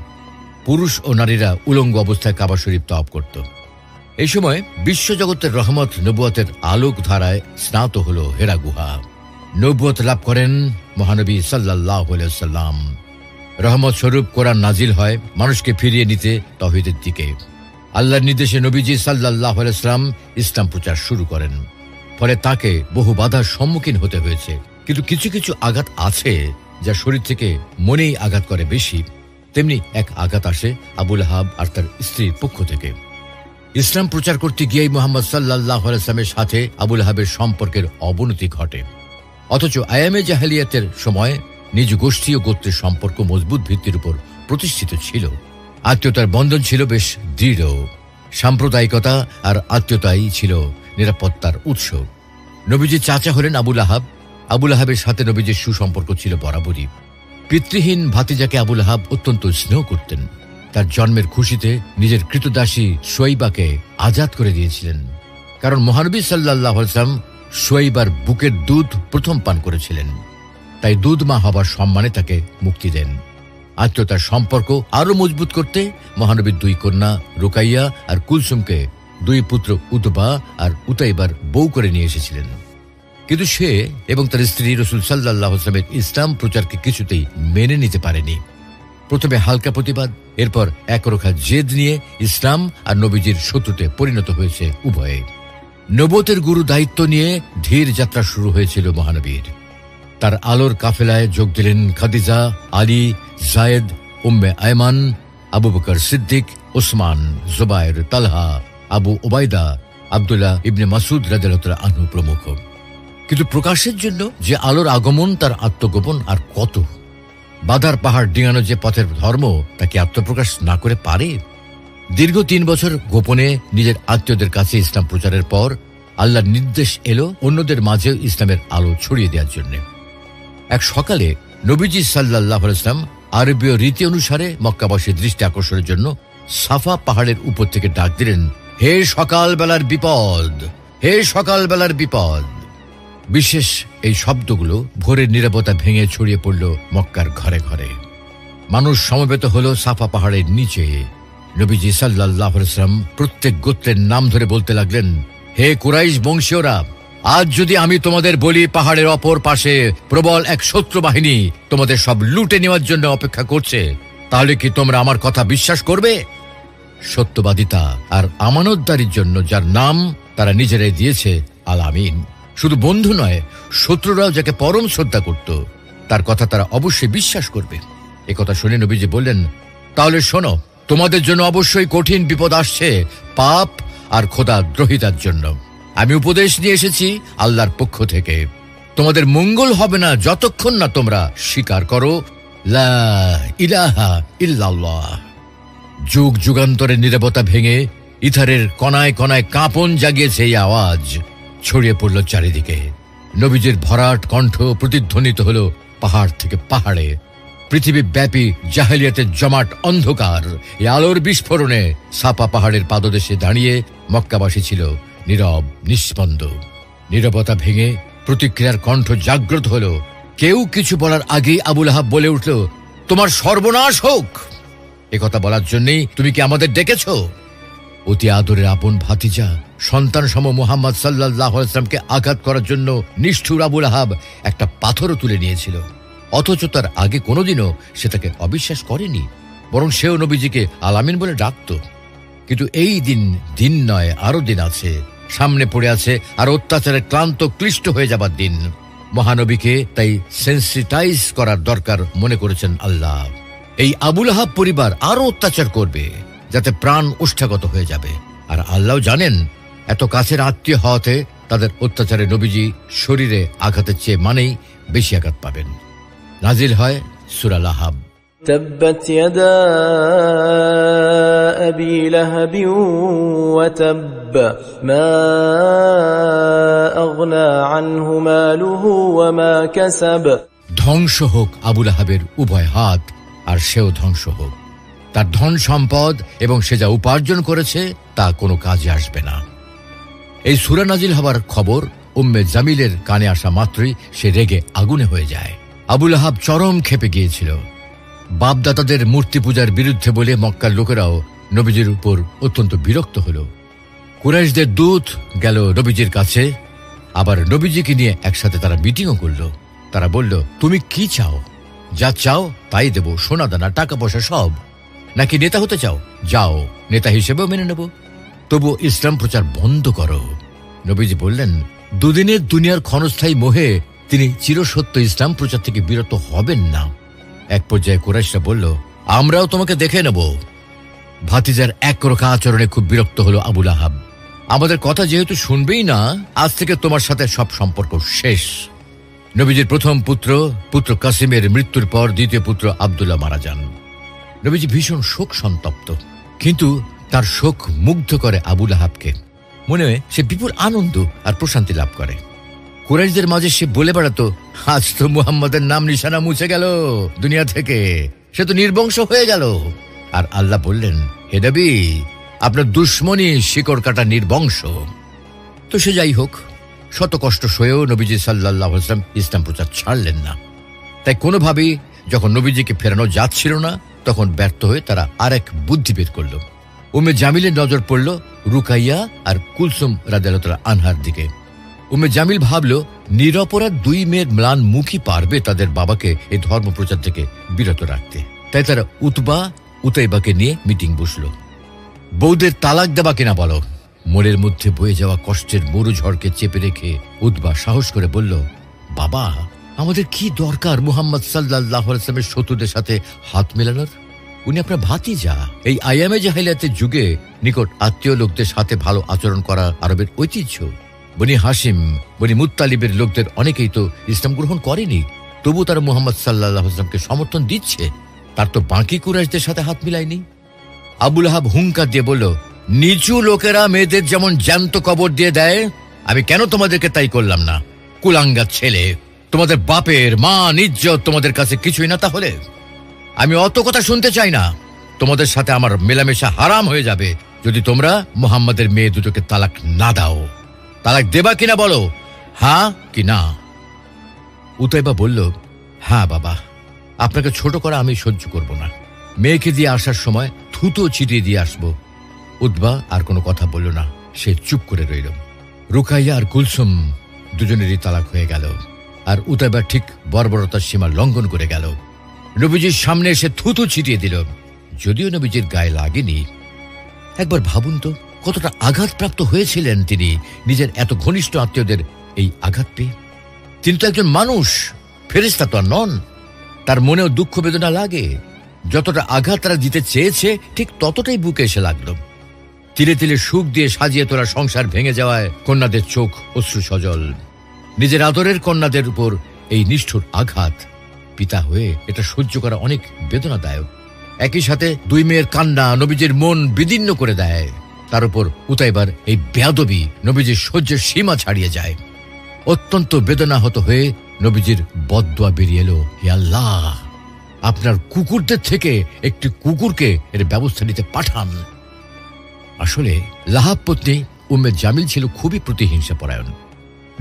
[SPEAKER 1] পুরুষ ও নারীরা উলঙ্গ অবস্থায় কাবা শরীফ তওয়াফ করত। এই সময় বিশ্বজগতের রহমত নবুয়তের আলোক ধারায় স্নাত হল হেরা গুহা। নবুয়ত লাভ করেন মহানবী সাল্লাল্লাহু আলাইহি ওয়াসাল্লাম। রহমত স্বরূপ কোরআন নাজিল হয় মানুষকে ফিরিয়ে নিতে তাওহীদের দিকে। আল্লাহর নির্দেশে নবীজি সাল্লাল্লাহু আলাইহি ওয়াসাল্লাম ইসলাম প্রচার শুরু করেন। ফলে তাকে বহু বাধার সম্মুখীন হতে হয়েছে। কিন্তু কিছু কিছু আঘাত আছে যা শরীর থেকে মনেই আঘাত করে বেশি। তেমনি এক আঘাত আসে আবু লাহাব আর তার স্ত্রীর পক্ষ থেকে। ইসলাম প্রচার করতে গিয়েই মুহাম্মদ সাল্লাল্লাহু আলাইহি ওয়াসাল্লামের সাথে আবু লাহাবের সম্পর্কের অবনতি ঘটে। অথচ আয়ামে জাহেলিয়াতের সময় নিজ গোষ্ঠী ও গোত্রের সম্পর্ক মজবুত ভিত্তির উপর প্রতিষ্ঠিত ছিল। আত্মীয়তার বন্ধন ছিল বেশ দৃঢ়। সাম্প্রদায়িকতা আর আত্মীয়তাই ছিল নিরাপত্তার উৎস। নবীজির চাচা হলেন আবু লাহাব। আবু লাহাবের সাথে নবীজির সুসম্পর্ক ছিল বরাবরই। পিতৃহীন ভাতিজাকে আবু লাহাব অত্যন্ত স্নেহ করতেন। তার জন্মের খুশিতে নিজের কৃতদাসী সুয়াইবাকে আজাদ করে দিয়েছিলেন। কারণ মহানবী সাল্লাল্লাহু আলাইহি ওয়াসাল্লাম সুয়াইবার বুকের দুধ প্রথম পান করেছিলেন। তাই দুধ মা হবার সম্মানে তাকে মুক্তি দেন। আত্মীয়তার সম্পর্ক আরো মজবুত করতে মহানবীর দুই কন্যা রুকাইয়া আর কুলসুমকে দুই পুত্র উতবা আর উতাইবার বউ করে নিয়ে এসেছিলেন। কিন্তু সে এবং তার স্ত্রী রাসূল সাল্লাল্লাহু আলাইহি ওয়াসাল্লামের ইসলাম প্রচারকে কিছুতেই মেনে নিতে পারেনি। প্রথমে হালকা প্রতিবাদ, এরপর একরোখা জেদ নিয়ে ইসলাম আর নবীজির শত্রুতে পরিণত হয়েছে উভয়ে। নবুয়তের গুরু দায়িত্ব নিয়ে ধীর যাত্রা শুরু হয়েছিল মহানবীর। তার আলোর কাফেলায় যোগ দিলেন খাদিজা, আলী, জায়েদ, উম্মে আয়মান, আবু বকর সিদ্দিক, ওসমান, জুবায়ের, তালহা, আবু উবাইদা, আব্দুল্লাহ ইবনে মাসউদ রাদিয়াল্লাহু আনহু প্রমুখ। কিন্তু প্রকাশের জন্য যে আলোর আগমন, তার আত্মগোপন আর কত। বাধার পাহাড় ডিঙানো যে পথের ধর্ম, তাকে আত্মপ্রকাশ না করে পারে? দীর্ঘ ৩ বছর গোপনে নিজের আত্মীয়দের কাছে ইসলাম প্রচারের পর আল্লাহর নির্দেশ এলো অন্যদের মাঝেও ইসলামের আলো ছড়িয়ে দেওয়ার জন্য। এক সকালে নবীজি সাল্লাল্লাহু আলাইহি ওয়াসাল্লাম আরবীয় রীতি অনুসারে মক্কাবাসীর দৃষ্টি আকর্ষণের জন্য সাফা পাহাড়ের উপর থেকে ডাক দিলেন, হে সকালবেলার বিপদ, হে সকালবেলার বিপদ। বিশেষ এই শব্দগুলো ভোরের নীরবতা ভেঙে ছড়িয়ে পড়ল মক্কার ঘরে ঘরে। মানুষ সমবেত হল সাফা পাহাড়ের নিচে। নবীজি সাল্লাল্লাহু আলাইহি ওয়াসাল্লাম প্রত্যেক গোত্রের নাম ধরে বলতে লাগলেন, হে কুরাইশ বংশীয়রা, আজ যদি আমি তোমাদের বলি পাহাড়ের অপর পাশে প্রবল এক শত্রু বাহিনী তোমাদের সব লুটে নেওয়ার জন্য অপেক্ষা করছে, তাহলে কি তোমরা আমার কথা বিশ্বাস করবে? সত্যবাদিতা আর আমানতদারির জন্য যার নাম তারা নিজেরাই দিয়েছে আল আমিন। শুধু বন্ধু নয়, শত্রুরাও যাকে পরম শ্রদ্ধা করত, তার কথা তারা অবশ্যই বিশ্বাস করবে। একথা শুনে নবীজি বললেন, তাহলে শোনো, তোমাদের জন্য অবশ্যই কঠিন বিপদ আসছে পাপ আর খোদা দ্রোহিতার জন্য। আমি উপদেশ নিয়ে এসেছি আল্লাহর পক্ষ থেকে। তোমাদের মঙ্গল হবে না যতক্ষণ না তোমরা স্বীকার করো লা ইলাহা ইল্লাল্লাহ। যুগ যুগান্তরের নীরবতা ভেঙে ইথারের কণায় কণায় কাঁপন জাগিয়েছে এই আওয়াজ। ছড়িয়ে পড়ল চারিদিকে। নবীজির ভরাট কণ্ঠ প্রতিধ্বনিত হল পাহাড় থেকে পাহাড়ে। পৃথিবী ব্যাপী জাহেলিয়াতের জমাট অন্ধকার এই আলোর বিস্ফোরণে সাফা পাহাড়ের পাদদেশে দাঁড়িয়ে মক্কাবাসী ছিল নীরব, নিস্পন্দ। নীরবতা ভেঙে প্রতিক্রিয়ার কণ্ঠ জাগ্রত হল। কেউ কিছু বলার আগেই আবু লাহাব বলে উঠল, তোমার সর্বনাশ হোক। একথা বলার জন্যই তুমি কি আমাদের ডেকেছ? অতি আদরের আপন ভাতিজা, সন্তান সম মুহাম্মদ সাল্লাল্লাহু আলাইহি ওয়াসাল্লামকে আঘাত করার জন্য নিষ্ঠুর আবু লাহাব একটা পাথরও তুলে নিয়েছিল। অথচ তার আগে কোনোদিনও সে তাকে অবিশ্বাস করেনি, বরং সেও নবীজিকে আল আমিন বলে ডাকত। কিন্তু এই দিন নয়, আরো দিন আছে। সামনে পড়ে আছে আর অত্যাচারের ক্লান্ত ক্লিষ্ট হয়ে যাবার দিন। মহানবীকে তাই সেন্সিটাইজ করার দরকার মনে করেছেন আল্লাহ। এই আবু লাহাব পরিবার আরো অত্যাচার করবে, যাতে প্রাণ ওষ্ঠাগত হয়ে যাবে। আর আল্লাহ জানেন এত কাছের আত্মীয় হওয়াতে তাদের অত্যাচারে নবীজি শরীরে আঘাতের চেয়ে মানেই বেশি আঘাত পাবেন। নাজিল হয় সূরা লাহাব।
[SPEAKER 2] تبت يدا أبي لهب وتب ما أغنى عنه ماله وما كسب।
[SPEAKER 1] ধ্বংস হোক আবু লাহাবের উভয় হাত, আর সেও ধ্বংস হোক। তার ধন সম্পদ এবং সে যা উপার্জন করেছে তা কোনো কাজে আসবে না। এই সূরা নাজিল হবার খবর উম্মে জামিলের কানে আসা মাত্রই সে রেগে আগুনে হয়ে যায়। আবু লাহাব চরম ক্ষেপে গিয়েছিল। বাপদাতাদের মূর্তি পূজার বিরুদ্ধে বলে মক্কার লোকেরাও নবীজির উপর অত্যন্ত বিরক্ত হল। কুরাইশদের দূত গেল নবীজির কাছে, আবার নবীজিকে নিয়ে একসাথে তারা মিটিংও করল। তারা বলল, তুমি কি চাও? যা চাও তাই দেব, সোনা দানা টাকা পয়সা সব। নাকি নেতা হতে চাও? যাও, নেতা হিসেবেও মেনে নেব, তবু ইসলাম প্রচার বন্ধ করো। নবীজি বললেন, দুদিনের দুনিয়ার ক্ষণস্থায়ী মোহে তিনি চিরসত্য ইসলাম প্রচার থেকে বিরত হবেন না। এক পর্যায়ে কুরাইশরা বলল, আমরাও তোমাকে দেখে নেব। ভাতিজার একরোখা আচরণে খুব বিরক্ত হলো আবু লাহাব। আমাদের কথা যেহেতু শুনবেই না, আজ থেকে তোমার সাথে সব সম্পর্ক শেষ। নবীজির প্রথম পুত্র কাসিমের মৃত্যুর পর দ্বিতীয় পুত্র আব্দুল্লাহ মারা যান। নবীজি ভীষণ শোক সন্তপ্ত, কিন্তু তার শোক মুগ্ধ করে আবু লাহাবকে। মনে হয় সে বিপুল আনন্দ আর প্রশান্তি লাভ করে। কুরাইশদের মাঝে সে বলে বেড়াতো, আজ তো মুহাম্মদের নাম নিশানা মুছে গেল দুনিয়া থেকে, সে তো নির্বংশ হয়ে গেল। আর আল্লাহ বললেন, হে নবী, আপনার দুশ্মনী শিকড় কাটা নির্বংশ। তো সে যাই হোক, শত কষ্ট সয়েও নবীজি সাল্লাল্লাহু আলাইহি ওয়াসাল্লাম ইসলাম প্রচার ছাড়লেন না। তাই কোনোভাবেই যখন নবীজিকে ফেরানো যাচ্ছিল না, তখন ব্যর্থ হয়ে তারা আরেক বুদ্ধি বের করল। উম্মে জামিলের নজর পড়ল রুকাইয়া আর কুলসুম রাদিয়াল্লাহু তাআলা আনহার দিকে। উম্মে জামিল ভাবল, নিরপরাধ দুই মেয়ের ম্লান মুখই পারবে তাদের বাবাকে এই ধর্ম প্রচার থেকে বিরত রাখতে। তাই তারা উতাইবাকে নিয়ে মিটিং বসল। বউদের তালাক দেবা কিনা বলো। মোড়ের মধ্যে বয়ে যাওয়া কষ্টের মরু ঝড়কে চেপে রেখে উতবা সাহস করে বলল, বাবা, আমাদের কি দরকার মুহাম্মদ সাল্লাল্লাহু আলাইহি ওয়াসাল্লামের শত্রুদের সাথে হাত মেলানোর? উনি আপনার ভাতিজা। এই আইয়ামে জাহিলিয়াতের যুগে নিকট আত্মীয় লোকদের সাথে ভালো আচরণ করা আরবের ঐতিহ্য। বনি হাশিম, বনি মুত্তালিবের লোকদের অনেকেই তো ইসলাম গ্রহণ করেনি, তবু তারা মুহাম্মদ সাল্লাল্লাহু আলাইহি ওয়াসাল্লামকে সমর্থন দিচ্ছে। তার তো বাকি কুরাইশদের সাথে হাত মিলায়নি। আবু লাহাব হুঙ্কার দিয়ে বলল, নিচু লোকেরা মেয়েদের যেমন জ্যান্ত কবর দিয়ে দেয়, আমি কেন তোমাদেরকে তাই করলাম না? কুলাঙ্গার ছেলে, তোমাদের বাপের মান ইজ্জত তোমাদের কাছে কিছুই না। তাহলে আমি অত কথা শুনতে চাই না। তোমাদের সাথে আমার মেলামেশা হারাম হয়ে যাবে যদি তোমরা মুহাম্মাদের মেয়ে দুটোকে তালাক না দাও। তালাক দেবা কিনা বলো, হ্যাঁ কি না? উতাইবা বলল, হ্যাঁ বাবা, আপনাকে ছোট করা আমি সহ্য করব না। মেয়েকে দিয়ে আসার সময় থুতো ছিটিয়ে দিয়ে আসবো। উতবা আর কোনো কথা বলল না, সে চুপ করে রইল। রুকাইয়া আর কুলসুম দুজনেরই তালাক হয়ে গেল, আর উতাইবা ঠিক বর্বরতার সীমা লঙ্ঘন করে গেল। নবীজির সামনে এসে থুতু ছিটিয়ে দিল, যদিও নবীজির গায়ে লাগেনি। একবার ভাবুন তো, কতটা আঘাতপ্রাপ্ত হয়েছিলেন তিনি নিজের এত ঘনিষ্ঠ আত্মীয়দের এই আঘাত পেয়ে। তিনি তো একজন মানুষ, ফেরেশতা তো আর নন। তার মনেও দুঃখ বেদনা লাগে। যতটা আঘাত তারা দিতে চেয়েছে, ঠিক ততটাই বুকে এসে লাগলো। তিলে তিলে সুখ দিয়ে সাজিয়ে তোলা সংসার ভেঙে যাওয়ায় কন্যাদের চোখ অশ্রু সজল। নিজের আদরের কন্যাদের উপর এই নিষ্ঠুর আঘাত, পিতা হয়ে এটা সহ্য করা অনেক বেদনাদায়ক। একই সাথে দুই মেয়ের কান্না নবীজির মন বিদীর্ণ করে দেয়। তার উপর উতাইবার এই বেয়াদবি নবীজির সহ্যের সীমা ছাড়িয়ে যায়। অত্যন্ত বেদনাহত হয়ে নবীজির বদদোয়া বেরিয়ে এলো, হে আল্লাহ, আপনার কুকুরদের থেকে একটি কুকুরকে এর ব্যবস্থা নিতে পাঠান। আসলে লাহাব পত্নী উম্মে জামিল ছিল খুবই প্রতিহিংসা পরায়ণ।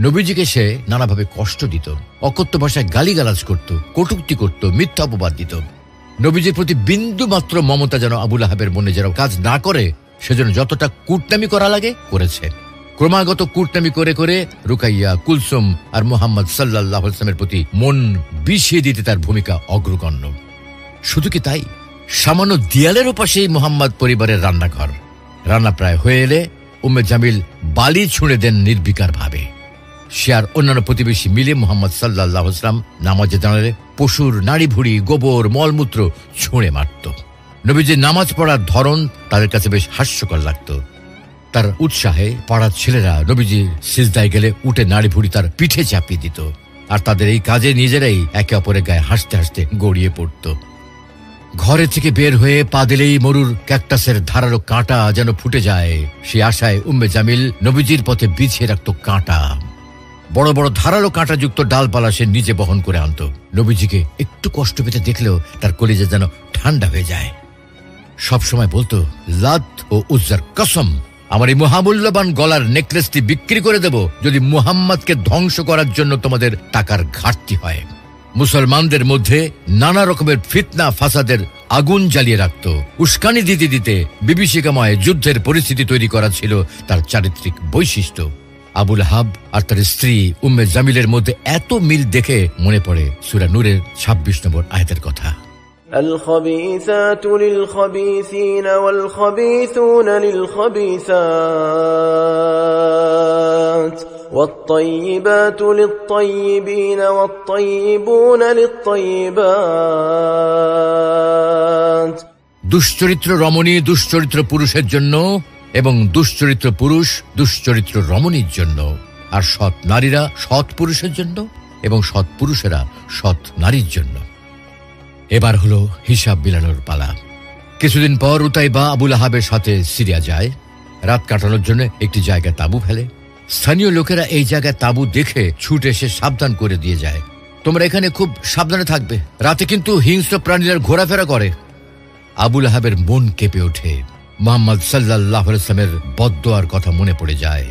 [SPEAKER 1] নবীজিকে সে নানাভাবে কষ্ট দিত, অকথ্য ভাষায় গালিগালাজ করত, কটূক্তি করত, মিথ্যা অপবাদ দিত। নবীজির প্রতি বিন্দু মাত্র মমতা যেন আবু লাহাবের মনে যেন কাজ না করে, সেজন্য যতটা কুটনামি করা লাগে করেছে। ক্রমাগত কুটনামি করে করে রুকাইয়া, কুলসুম আর মুহাম্মদ সাল্লাল্লাহু আলাইহি ওয়াসাল্লামের প্রতি মন বিষিয়ে দিতে তার ভূমিকা অগ্রগণ্য। শুধু কি তাই, সামান্য দেয়ালের পাশেই মুহাম্মদ পরিবারের রান্নাঘর। রান্না প্রায় হয়ে এলে উম্মে জামিল বালি ছুঁড়ে দেন নির্বিকার ভাবে। সে আর অন্যান্য প্রতিবেশী মিলে মুহাম্মদ সাল্লাল্লাহু আলাইহি ওয়াসাল্লাম নামাজে দাঁড়ালে পশুর নাড়ি ভুড়ি, গোবর, মলমূত্র ছুঁড়ে মারত। নবীজির নামাজ পড়ার ধরন তাদের কাছে বেশ হাস্যকর লাগতো। তার উৎসাহে পাড়ার ছেলেরা নবীজি সিজদায় গেলে উঠে নাড়ি ভুড়ি তার পিঠে চাপিয়ে দিত, আর তাদের এই কাজে নিজেরাই একে অপরের গায়ে হাসতে হাসতে গড়িয়ে পড়ত। ঘরে থেকে বের হয়ে পা দিলেই মরুর ক্যাকটাসের ধারালো কাঁটা যেন ফুটে যায়, সে আশায় উম্মে জামিল নবীজির পথে বিছিয়ে রাখত কাঁটা। বড় বড় ধারালো কাঁটাযুক্ত ডালপালা সে নিজে বহন করে আনত। নবীজিকে একটু কষ্ট পেতে দেখলেও তার কলিজা যেন ঠান্ডা হয়ে যায়। সবসময় বলতো, লাত ও উজ্জার কসম, আমার এই মহামূল্যবান গলার নেকলেসটি বিক্রি করে দেব যদি মুহাম্মদকে ধ্বংস করার জন্য তোমাদের টাকার ঘাটতি হয়। মুসলমানদের মধ্যে নানা রকমের ফিতনা ফাসাদের আগুন জ্বালিয়ে রাখত। উস্কানি দিতে দিতে বিভীষিকাময় যুদ্ধের পরিস্থিতি তৈরি করা ছিল তার চারিত্রিক বৈশিষ্ট্য। আবু লাহাব আর তার স্ত্রী উম্মে জামিলের মধ্যে এত মিল দেখে মনে পড়ে সূরা নূরের ২৬ নম্বর আয়াতের কথা।
[SPEAKER 2] الخبيثات للخبيثين والخبيثون للخبيثات والطيبات للطيبين والطيبون للطيبات।
[SPEAKER 1] দুশ্চরিত্র রমণী দুশ্চরিত্র পুরুষের জন্য এবং দুশ্চরিত্র পুরুষ দুশ্চরিত্র রমণীর জন্য, আর সৎ নারীরা সৎ পুরুষের জন্য এবং সৎ পুরুষেরা সৎ নারীর জন্য। এবার হলো হিসাব মিলানোর পালা। কিছুদিন পর উতাইবা আবু লাহাবের সাথে সিরিয়া যায়। রাত কাটানোর জন্য একটি জায়গায় তাঁবু ফেলে। স্থানীয় লোকেরা এই জায়গায় তাঁবু দেখে ছুটে এসে সাবধান করে দিয়ে যায়, তোমরা এখানে খুব সাবধানে থাকবে, রাতে কিন্তু হিংস্র প্রাণীরা ঘোরাফেরা করে। আবু লাহাবের মন কেঁপে ওঠে। মুহাম্মদ সাল্লাল্লাহু আলাইহি ওয়াসাল্লামের বদদোয়ার কথা মনে পড়ে যায়।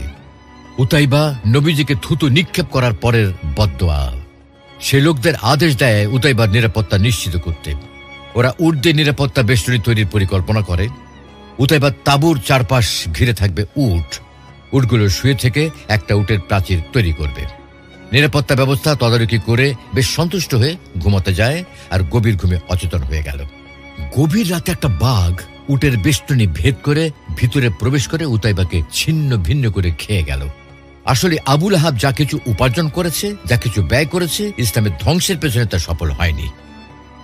[SPEAKER 1] উতাইবা নবীজিকে থুতু নিক্ষেপ করার পরের বদদোয়া। সে লোকদের আদেশ দেয় উতাইবার নিরাপত্তা নিশ্চিত করতে। ওরা উটদের নিরাপত্তা বেষ্টনী তৈরির পরিকল্পনা করে। উতাইবার তাঁবুর চারপাশ ঘিরে থাকবে উট। উটগুলো শুয়ে থেকে একটা উটের প্রাচীর তৈরি করবে। নিরাপত্তা ব্যবস্থা তদারকি করে বেশ সন্তুষ্ট হয়ে ঘুমাতে যায়, আর গভীর ঘুমে অচেতন হয়ে গেল। গভীর রাতে একটা বাঘ উটের বেষ্টনী ভেদ করে ভিতরে প্রবেশ করে উতাইবাকে ছিন্ন ভিন্ন করে খেয়ে গেল। আসলে আবু লাহাব যা কিছু উপার্জন করেছে, যা কিছু ব্যয় করেছে, ইসলামের ধ্বংসের পেছনে তা সফল হয়নি।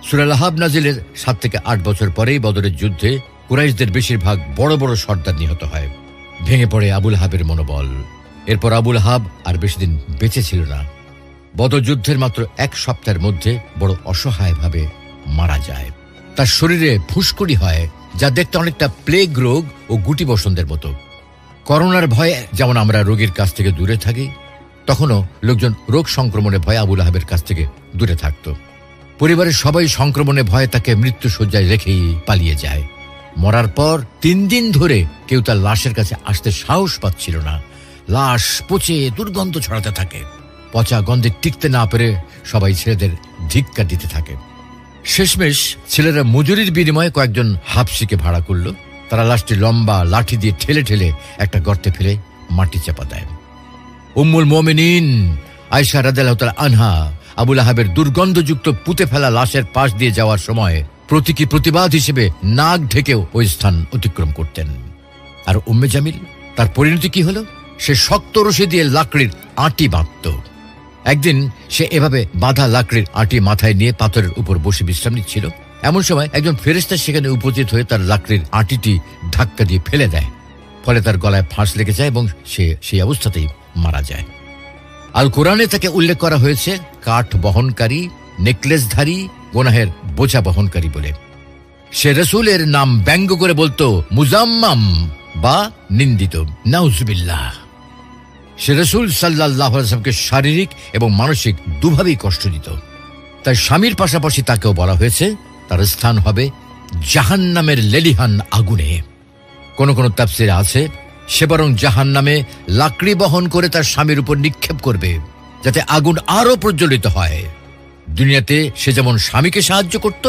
[SPEAKER 1] সূরা লাহাব নাজিলের ৭ থেকে ৮ বছর পরেই বদরের যুদ্ধে কুরাইশদের বেশিরভাগ বড় বড় সর্দার নিহত হয়। ভেঙে পড়ে আবু লাহাবের মনোবল। এরপর আবু লাহাব আর বেশি দিন বেঁচে ছিল না। বদর যুদ্ধের মাত্র ১ সপ্তাহের মধ্যে বড় অসহায়ভাবে মারা যায়। তার শরীরে ফুসকুড়ি হয়, যা দেখতে অনেকটা প্লেগ রোগ ও গুটি বসন্তের মতো। করোনার ভয়ে যেমন আমরা রোগীর কাছ থেকে দূরে থাকি, তখনও লোকজন রোগ সংক্রমণের ভয়ে আবু লাহাবের কাছ থেকে দূরে থাকত। পরিবারের সবাই সংক্রমণের ভয়ে তাকে মৃত্যুশয্যায় রেখেই পালিয়ে যায়। মরার পর ৩ দিন ধরে কেউ তার লাশের কাছে আসতে সাহস পাচ্ছিল না। লাশ পচে দুর্গন্ধ ছড়াতে থাকে। পচা গন্ধে টিকতে না পেরে সবাই ছেলেদের ধিক্কার দিতে থাকে। শেষমেশ ছেলেরা মজুরির বিনিময়ে কয়েকজন হাবশিকে ভাড়া করল। তারা লাশটি লম্বা লাঠি দিয়ে ঠেলে ঠেলে একটা গর্তে ফেলে মাটি চাপা দেয়। উম্মুল মুমিনিন আয়েশা রাদিয়াল্লাহু তাআলা আনহা আবু লাহাবের দুর্গন্ধযুক্ত পুঁতে ফেলা লাশের পাশ দিয়ে যাওয়ার সময় প্রতীকী প্রতিবাদ হিসেবে নাক ঢেকেও ওই স্থান অতিক্রম করতেন। আর উম্মে জামিল, তার পরিণতি কি হলো? সে শক্ত রশি দিয়ে লাকড়ির আঁটি বাঁধত। একদিন সে এভাবে বাঁধা লাকড়ির আঁটি মাথায় নিয়ে পাথরের উপর বসে বিশ্রাম নিচ্ছিল। এমন সময় একজন ফেরেশতা সেখানে উপস্থিত হয়ে তার লাকড়ির আঁটিটি ধাক্কা দিয়ে ফেলে দেয়। ফলে তার গলায় ফাঁস লেগে যায় এবং সে সেই অবস্থাতেই মারা যায়। আল কোরআনে তাকে উল্লেখ করা হয়েছে কাঠ বহনকারী, নেকলেসধারী, গুনাহের বোঝা বহনকারী বলে। সে রাসূলের নাম ব্যঙ্গ করে বলতো মুজাম্মাম বা নিন্দিত। নাউজুবিল্লাহ। সে রাসূল সাল্লাল্লাহু আলাইহি ওয়াসাল্লামকে শারীরিক এবং মানসিক দুভাবেই কষ্ট দিত। তাই স্বামীর পাশাপাশি তাকেও বলা হয়েছে তার স্থান হবে জাহান্নামের লেলিহান আগুনে। কোন কোন তাফসীরে আছে সে বরং জাহান্নামে লাকড়ি বহন করে তার স্বামীর উপর নিক্ষেপ করবে, যাতে আগুন আরো প্রজ্বলিত হয়। দুনিয়াতে সে যেমন স্বামীকে সাহায্য করত,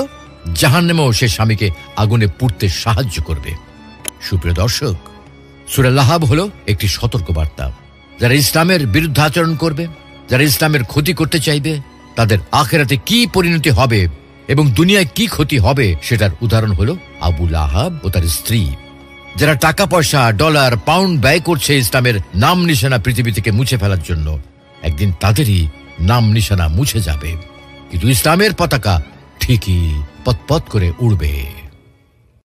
[SPEAKER 1] জাহান্নামেও সে স্বামীকে আগুনে পুড়তে সাহায্য করবে। সুপ্রিয় দর্শক, সূরা লাহাব হলো একটি সতর্কবার্তা। যারা ইসলামের বিরুদ্ধে আচরণ করবে, যারা ইসলামের ক্ষতি করতে চাইবে, তাদের আখিরাতে কি পরিণতি হবে এবং দুনিয়ায় কি ক্ষতি হবে সেটার উদাহরণ হলো আবু লাহাব ও তার স্ত্রী। যারা টাকা পয়সা, ডলার, পাউন্ড ব্যয় করছে ইসলামের নাম নিশানা পৃথিবী থেকে মুছে ফেলার জন্য, একদিন তাদেরই নাম নিশানা মুছে যাবে, কিন্তু ইসলামের পতাকা ঠিকই পতপত করে উড়বে।